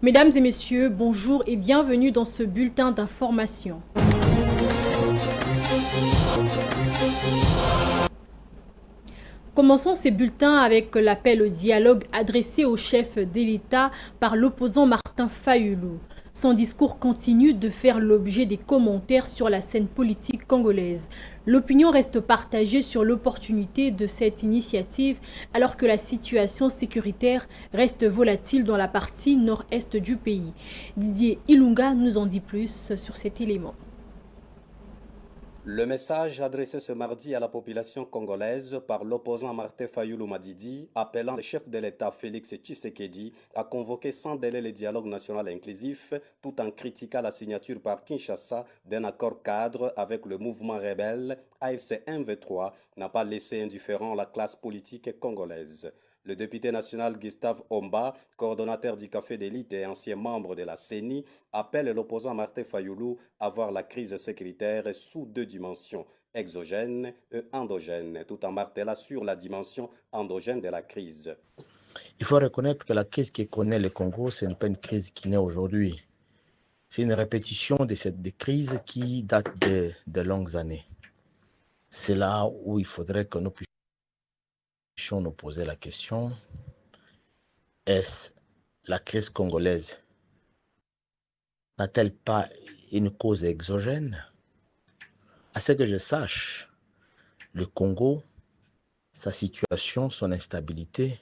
Mesdames et messieurs, bonjour et bienvenue dans ce bulletin d'information. Commençons ces bulletins avec l'appel au dialogue adressé au chef de l'État par l'opposant Martin Fayulu. Son discours continue de faire l'objet des commentaires sur la scène politique congolaise. L'opinion reste partagée sur l'opportunité de cette initiative alors que la situation sécuritaire reste volatile dans la partie nord-est du pays. Didier Ilunga nous en dit plus sur cet élément. Le message adressé ce mardi à la population congolaise par l'opposant Martin Fayulu Madidi, appelant le chef de l'État Félix Tshisekedi à convoquer sans délai le dialogue national inclusif, tout en critiquant la signature par Kinshasa d'un accord cadre avec le mouvement rebelle AFC M23, n'a pas laissé indifférent la classe politique congolaise. Le député national Gustave Omba, coordonnateur du Café d'élite et ancien membre de la CENI, appelle l'opposant Martin Fayulu à voir la crise sécuritaire sous deux dimensions, exogène et endogène, tout en martelant sur la dimension endogène de la crise. Il faut reconnaître que la crise que connaît le Congo, ce n'est pas une crise qui naît aujourd'hui. C'est une répétition de cette crise qui date de longues années. C'est là où il faudrait que nous puissions nous poser la question, est-ce la crise congolaise n'a-t-elle pas une cause exogène? À ce que je sache, le Congo, sa situation, son instabilité,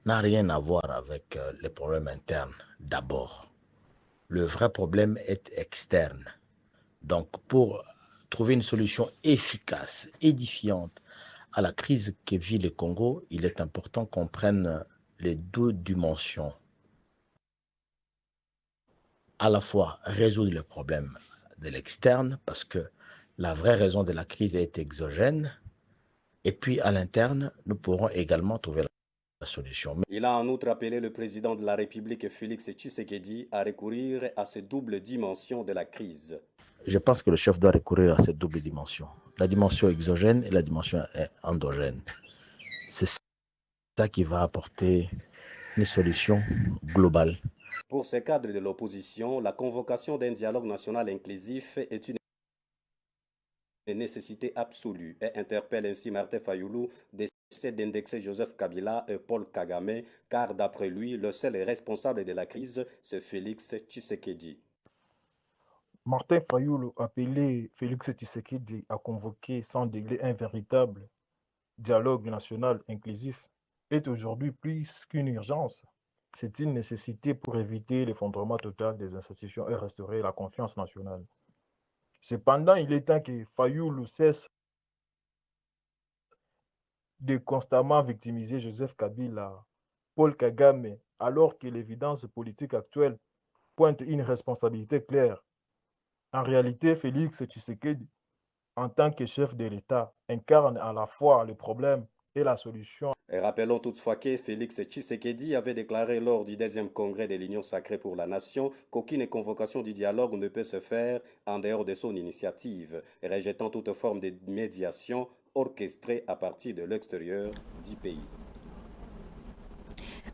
n'a rien à voir avec les problèmes internes d'abord. Le vrai problème est externe. Donc, pour trouver une solution efficace, édifiante à la crise que vit le Congo, il est important qu'on prenne les deux dimensions. À la fois résoudre le problème de l'externe, parce que la vraie raison de la crise est exogène, et puis à l'interne, nous pourrons également trouver la solution. Il a en outre appelé le président de la République Félix Tshisekedi à recourir à ces doubles dimensions de la crise. Je pense que le chef doit recourir à cette double dimension, la dimension exogène et la dimension endogène. C'est ça qui va apporter une solution globale. Pour ces cadres de l'opposition, la convocation d'un dialogue national inclusif est une nécessité absolue et interpelle ainsi Martin Fayulu d'essayer d'indexer Joseph Kabila et Paul Kagame, car d'après lui, le seul responsable de la crise, c'est Félix Tshisekedi. Martin Fayulu a appelé Félix Tshisekedi à convoquer sans délai un véritable dialogue national inclusif est aujourd'hui plus qu'une urgence. C'est une nécessité pour éviter l'effondrement total des institutions et restaurer la confiance nationale. Cependant, il est temps que Fayulu cesse de constamment victimiser Joseph Kabila, Paul Kagame, alors que l'évidence politique actuelle pointe une responsabilité claire. En réalité, Félix Tshisekedi, en tant que chef de l'État, incarne à la fois le problème et la solution. Et rappelons toutefois que Félix Tshisekedi avait déclaré lors du 10e congrès de l'Union sacrée pour la nation qu'aucune convocation du dialogue ne peut se faire en dehors de son initiative, rejetant toute forme de médiation orchestrée à partir de l'extérieur du pays.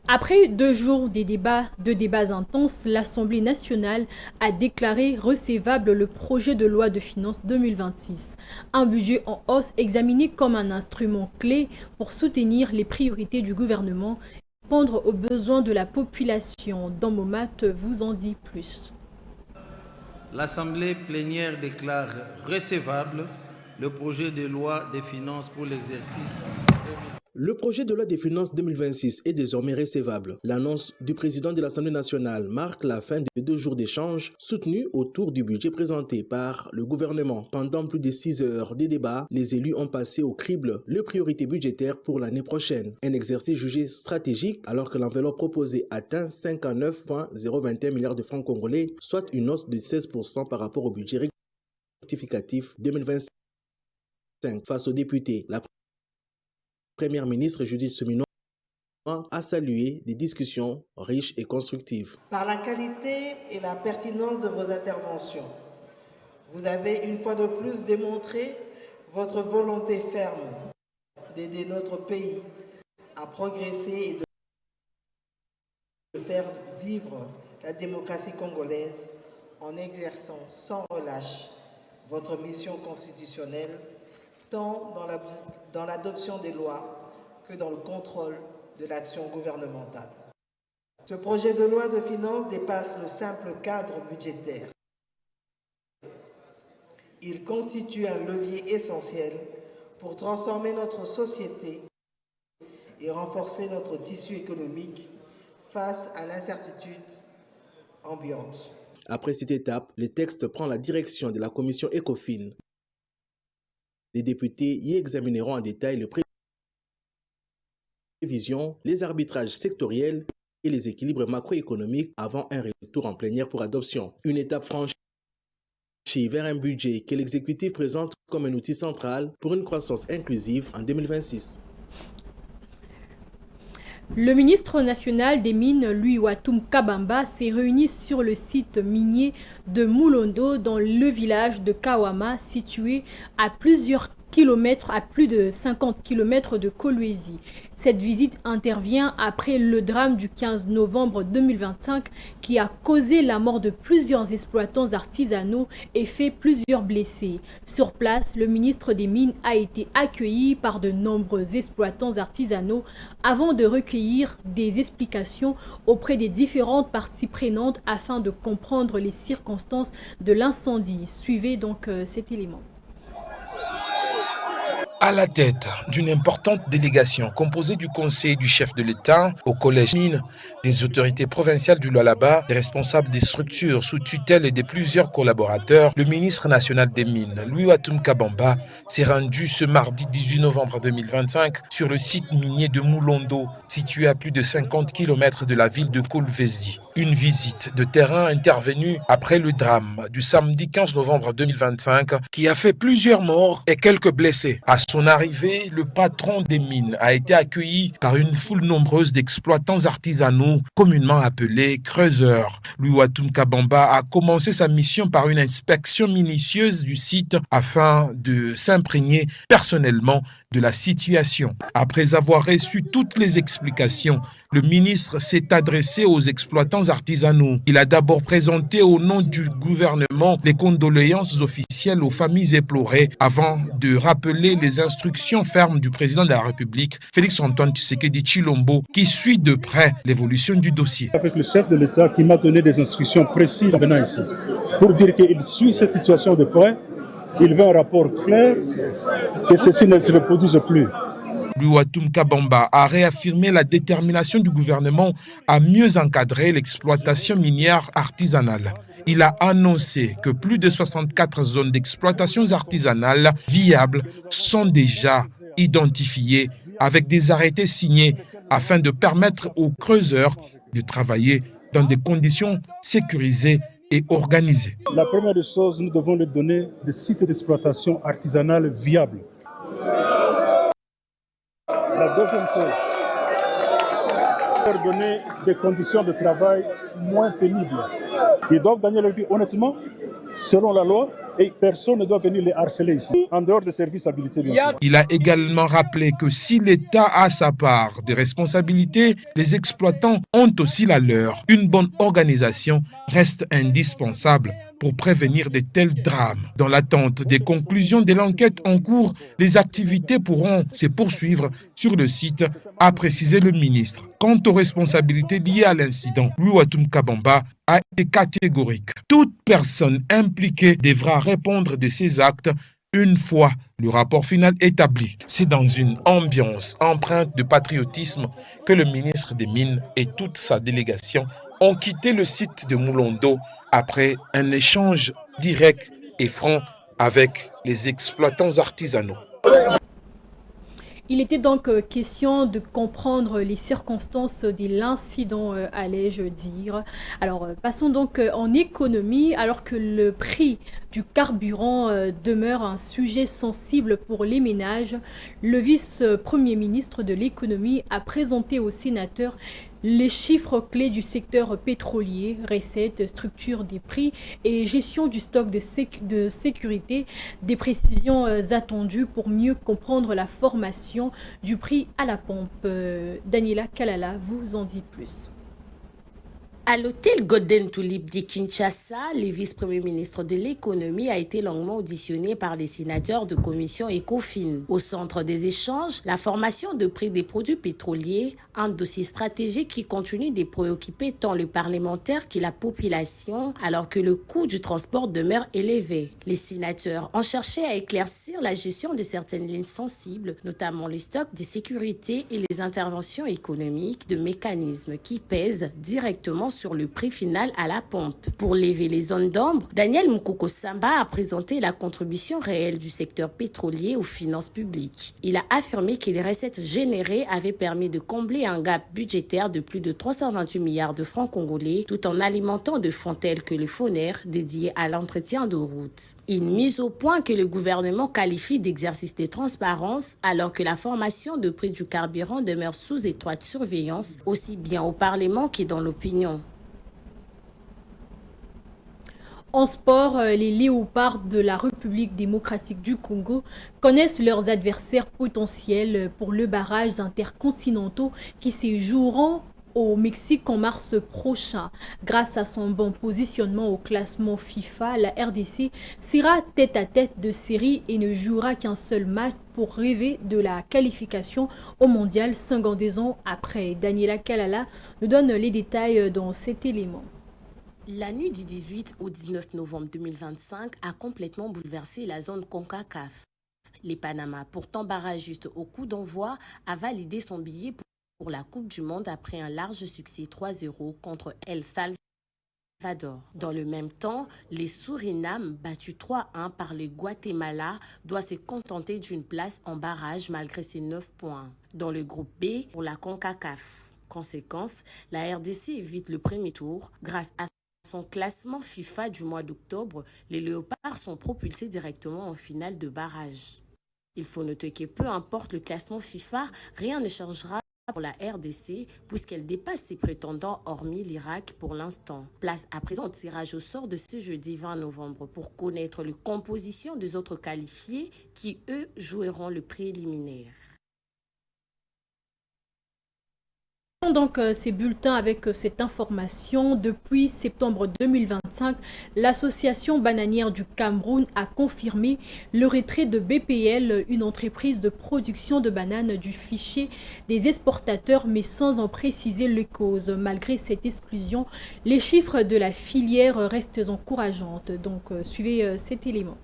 Après 2 jours de débats intenses, l'Assemblée nationale a déclaré recevable le projet de loi de finances 2026. Un budget en hausse examiné comme un instrument clé pour soutenir les priorités du gouvernement et répondre aux besoins de la population. Momat vous en dit plus. L'Assemblée plénière déclare recevable le projet de loi des finances pour l'exercice 2026. Le projet de loi des finances 2026 est désormais recevable. L'annonce du président de l'Assemblée nationale marque la fin de 2 jours d'échanges soutenus autour du budget présenté par le gouvernement. Pendant plus de 6 heures de débats, les élus ont passé au crible les priorités budgétaires pour l'année prochaine. Un exercice jugé stratégique alors que l'enveloppe proposée atteint 59,021 milliards de francs congolais, soit une hausse de 16% par rapport au budget rectificatif 2025. Face aux députés, la Première ministre Judith Suminwa a salué des discussions riches et constructives. Par la qualité et la pertinence de vos interventions, vous avez une fois de plus démontré votre volonté ferme d'aider notre pays à progresser et de faire vivre la démocratie congolaise en exerçant sans relâche votre mission constitutionnelle, tant dans l'adoption des lois que dans le contrôle de l'action gouvernementale. Ce projet de loi de finances dépasse le simple cadre budgétaire. Il constitue un levier essentiel pour transformer notre société et renforcer notre tissu économique face à l'incertitude ambiante. Après cette étape, le texte prend la direction de la commission ECOFIN. Les députés y examineront en détail les prévisions, les arbitrages sectoriels et les équilibres macroéconomiques avant un retour en plénière pour adoption. Une étape franchie vers un budget que l'exécutif présente comme un outil central pour une croissance inclusive en 2026. Le ministre national des Mines, Louis Watum Kabamba, s'est réuni sur le site minier de Moulondo dans le village de Kawama, situé à plus de 50 km de Kolwezi. Cette visite intervient après le drame du 15 novembre 2025 qui a causé la mort de plusieurs exploitants artisanaux et fait plusieurs blessés. Sur place, le ministre des Mines a été accueilli par de nombreux exploitants artisanaux avant de recueillir des explications auprès des différentes parties prenantes afin de comprendre les circonstances de l'incendie. Suivez donc cet élément. À la tête d'une importante délégation composée du conseil et du chef de l'État, au collège mine, des autorités provinciales du Lualaba, des responsables des structures sous tutelle et de plusieurs collaborateurs, le ministre national des Mines, Louis Watum Kabamba, s'est rendu ce mardi 18 novembre 2025 sur le site minier de Moulondo, situé à plus de 50 km de la ville de Kolwezi. Une visite de terrain intervenue après le drame du samedi 15 novembre 2025 qui a fait plusieurs morts et quelques blessés. À son arrivée, le patron des mines a été accueilli par une foule nombreuse d'exploitants artisanaux, communément appelés creuseurs. Louis Watum Kabamba a commencé sa mission par une inspection minutieuse du site afin de s'imprégner personnellement de la situation. Après avoir reçu toutes les explications, le ministre s'est adressé aux exploitants artisanaux. Il a d'abord présenté au nom du gouvernement les condoléances officielles aux familles éplorées avant de rappeler les instructions fermes du président de la République, Félix-Antoine Tshisekedi Tshilombo, qui suit de près l'évolution du dossier. Avec le chef de l'État qui m'a donné des instructions précises en venant ici, pour dire qu'il suit cette situation de près, il veut un rapport clair que ceci ne se reproduise plus. Louis Watum Kabamba a réaffirmé la détermination du gouvernement à mieux encadrer l'exploitation minière artisanale. Il a annoncé que plus de 64 zones d'exploitation artisanale viables sont déjà identifiées avec des arrêtés signés afin de permettre aux creuseurs de travailler dans des conditions sécurisées et organisées. La première des choses, nous devons leur donner des sites d'exploitation artisanale viables. La deuxième chose, leur donner des conditions de travail moins pénibles. Ils doivent gagner leur vie honnêtement, selon la loi, et personne ne doit venir les harceler ici, en dehors des services habilités, bien sûr. Il a également rappelé que si l'État a sa part de responsabilité, les exploitants ont aussi la leur. Une bonne organisation reste indispensable pour prévenir de tels drames. Dans l'attente des conclusions de l'enquête en cours, les activités pourront se poursuivre sur le site, a précisé le ministre. Quant aux responsabilités liées à l'incident, Louis Watum Kabamba a été catégorique. Toute personne impliquée devra répondre de ses actes une fois le rapport final établi. C'est dans une ambiance empreinte de patriotisme que le ministre des Mines et toute sa délégation ont quitté le site de Moulondo après un échange direct et franc avec les exploitants artisanaux. Il était donc question de comprendre les circonstances de l'incident, allais-je dire. Alors, passons donc en économie, alors que le prix du carburant demeure un sujet sensible pour les ménages. Le vice-premier ministre de l'économie a présenté aux sénateurs les chiffres clés du secteur pétrolier, recettes, structure des prix et gestion du stock de sécurité, des précisions attendues pour mieux comprendre la formation du prix à la pompe. Daniela Kalala vous en dit plus. À l'hôtel Golden Tulip de Kinshasa, le vice-premier ministre de l'économie a été longuement auditionné par les sénateurs de commission ECOFIN. Au centre des échanges, la formation de prix des produits pétroliers, un dossier stratégique qui continue de préoccuper tant le parlementaire que la population, alors que le coût du transport demeure élevé. Les sénateurs ont cherché à éclaircir la gestion de certaines lignes sensibles, notamment les stocks de sécurité et les interventions économiques de mécanismes qui pèsent directement sur le prix final à la pompe. Pour lever les zones d'ombre, Daniel Mukoko Samba a présenté la contribution réelle du secteur pétrolier aux finances publiques. Il a affirmé que les recettes générées avaient permis de combler un gap budgétaire de plus de 328 milliards de francs congolais, tout en alimentant de fonds tels que le FONER dédié à l'entretien de routes. Une mise au point que le gouvernement qualifie d'exercice de transparence, alors que la formation de prix du carburant demeure sous étroite surveillance, aussi bien au Parlement que dans l'opinion. En sport, les léopards de la République démocratique du Congo connaissent leurs adversaires potentiels pour le barrage intercontinentaux qui se joueront au Mexique en mars prochain. Grâce à son bon positionnement au classement FIFA, la RDC sera tête-à-tête de série et ne jouera qu'un seul match pour rêver de la qualification au mondial 52 ans après. Daniela Kalala nous donne les détails dans cet élément. La nuit du 18 au 19 novembre 2025 a complètement bouleversé la zone CONCACAF. Les Panama, pourtant barragiste au coup d'envoi, a validé son billet pour la Coupe du Monde après un large succès 3-0 contre El Salvador. Dans le même temps, les Suriname, battus 3-1 par le Guatemala, doit se contenter d'une place en barrage malgré ses 9 points. Dans le groupe B pour la CONCACAF. Conséquence, la RDC évite le premier tour grâce à son classement FIFA du mois d'octobre. Les Léopards sont propulsés directement en finale de barrage. Il faut noter que peu importe le classement FIFA, rien ne changera pour la RDC puisqu'elle dépasse ses prétendants hormis l'Irak pour l'instant. Place à présent au tirage au sort de ce jeudi 20 novembre pour connaître la composition des autres qualifiés qui, eux, joueront le préliminaire. Donc ces bulletins avec cette information. Depuis septembre 2025, l'association bananière du Cameroun a confirmé le retrait de BPL, une entreprise de production de bananes, du fichier des exportateurs, mais sans en préciser les causes. Malgré cette exclusion, les chiffres de la filière restent encourageantes. Donc suivez cet élément.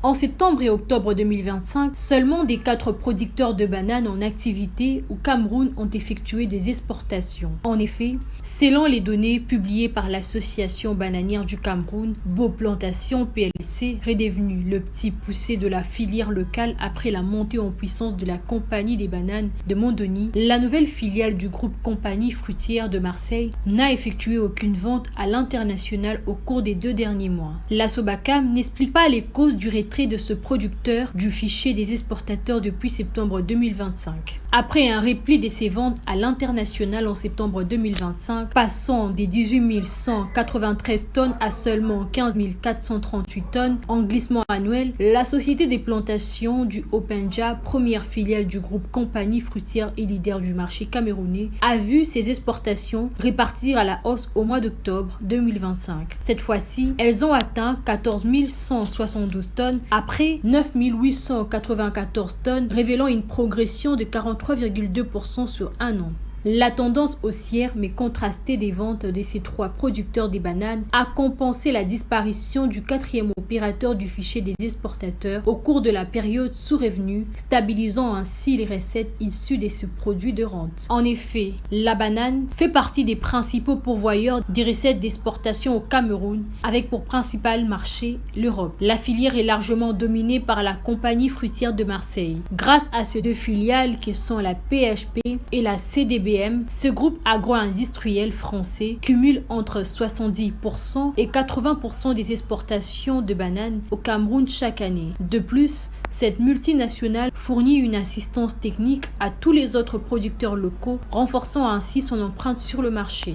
En septembre et octobre 2025, seulement des 4 producteurs de bananes en activité au Cameroun ont effectué des exportations. En effet, selon les données publiées par l'association bananière du Cameroun, Beau Plantation PLC, redevenu le petit poussé de la filière locale après la montée en puissance de la Compagnie des bananes de Mondoni, la nouvelle filiale du groupe Compagnie fruitière de Marseille n'a effectué aucune vente à l'international au cours des 2 derniers mois. La Sobacam n'explique pas les causes du retrait de ce producteur du fichier des exportateurs depuis septembre 2025. Après un repli de ses ventes à l'international en septembre 2025, passant des 18 193 tonnes à seulement 15 438 tonnes en glissement annuel, la société des plantations du Openja, première filiale du groupe Compagnie fruitière et leader du marché camerounais, a vu ses exportations repartir à la hausse au mois d'octobre 2025. Cette fois-ci, elles ont atteint 14 172 tonnes après 9 894 tonnes, révélant une progression de 43,2% sur un an. La tendance haussière mais contrastée des ventes de ces 3 producteurs des bananes a compensé la disparition du 4e opérateur du fichier des exportateurs au cours de la période sous revenu, stabilisant ainsi les recettes issues de ce produit de rente. En effet, la banane fait partie des principaux pourvoyeurs des recettes d'exportation au Cameroun, avec pour principal marché l'Europe. La filière est largement dominée par la Compagnie fruitière de Marseille. Grâce à ces 2 filiales qui sont la PHP et la CDBM, ce groupe agro-industriel français cumule entre 70% et 80% des exportations de bananes au Cameroun chaque année. De plus, cette multinationale fournit une assistance technique à tous les autres producteurs locaux, renforçant ainsi son empreinte sur le marché.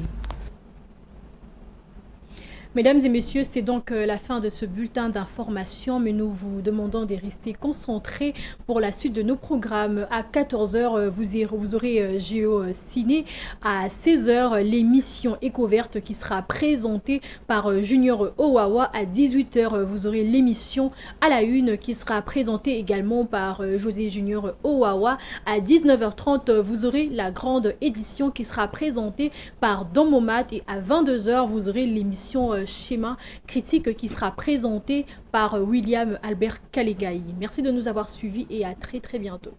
Mesdames et messieurs, c'est donc la fin de ce bulletin d'information, mais nous vous demandons de rester concentrés pour la suite de nos programmes. À 14h, vous aurez Géo-Ciné. À 16h, l'émission Écoverte qui sera présentée par Junior Owawa. À 18h, vous aurez l'émission À la Une qui sera présentée également par José Junior Owawa. À 19h30, vous aurez la grande édition qui sera présentée par Don Momat. Et à 22h, vous aurez l'émission Schéma critique qui sera présenté par William Albert Kalegai. Merci de nous avoir suivis et à très bientôt.